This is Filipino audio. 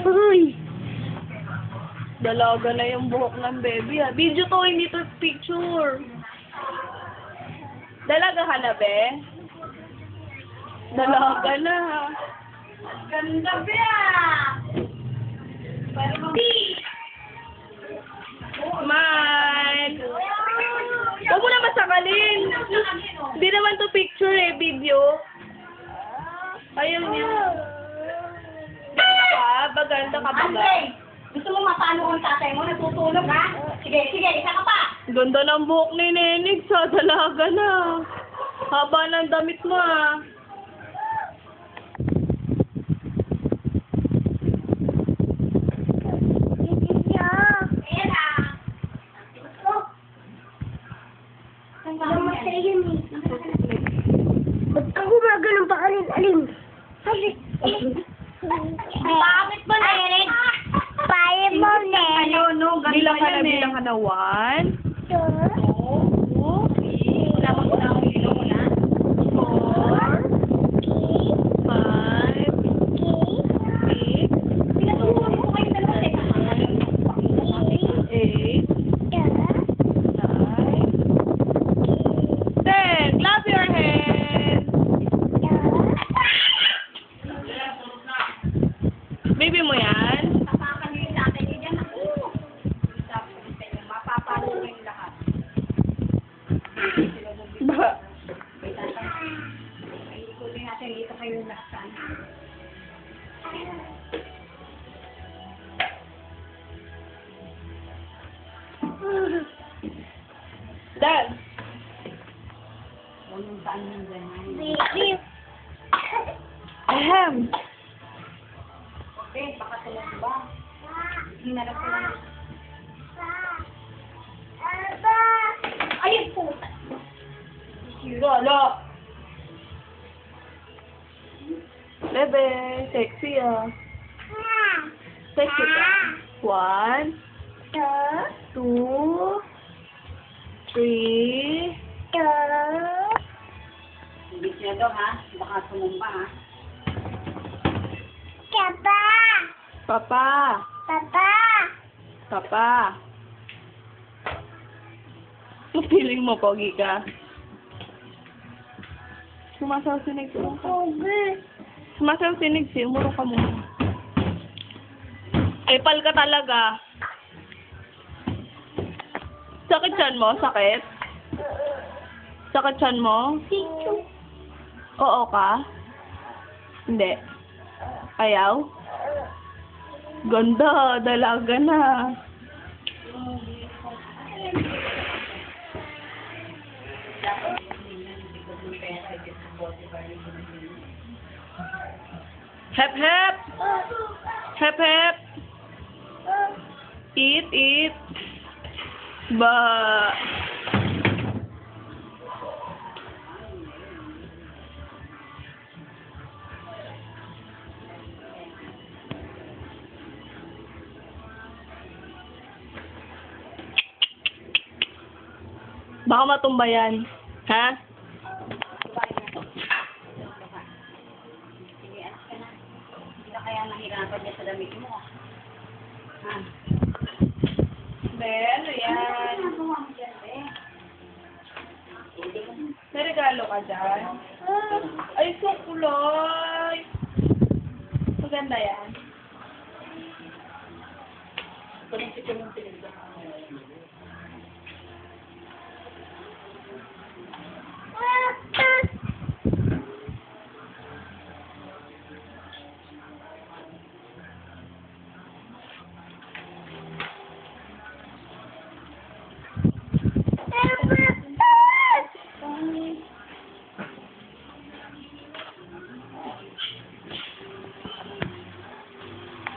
Uy. Dalaga na yung buhok ng baby, ha. Video to, hindi to picture. Dalaga ka na, be? Dalaga na, ha. Ganda ba? Smile! Huwag mo na masakalin. Hindi naman to picture, video. Ayaw niya. Baganda ka ba? Gusto mo mapano ang tatay mo? Natutulog, ha? Sige, isa ka pa. Ganda ng buhok ni Nenig, sa dalaga na. Haba ng damit mo, ha. Ba't ka gumagano pa alin? Sabi. Bakit ba, Eric? Paya mo, Eric. Bilang ka na 1, 2, 10. Clap your hands. Baby mo yan? Papapanood natin yun dyan. Mapapanood yung lahat. Ba? Ikutin natin dito kayo lahat. Dad. Anong saan yung dyan? Ahem. Okay, baka tulog ba? Hinarap ko lang. Ayun po. Lolo. Bebe, sexy ah. Sexy ka. 1, 2, 3. Hindi siya daw, ha? Baka tumumba, ha? Papa. Papa. Feeling mo, pogi ka. Sumasaw sinig siya. Sumasaw sinig siya. Umuro ka muna. Epal ka talaga. Sakit siyan mo? Sakit? Sakit siyan mo? Oo ka? Hindi. Ayaw? Ganda. Dalaga na. Hep hep. Hep hep. Eat. Ba. Baka matumba yan. Ha? Sige, anak ka na. Hindi na kaya nahirapan niya sa damit mo. Ha? Be, ano yan? Ginagawa mo dyan, be? May regalo ka dyan? Ay, so kulay. Maganda yan. Ito yung pinagdaan.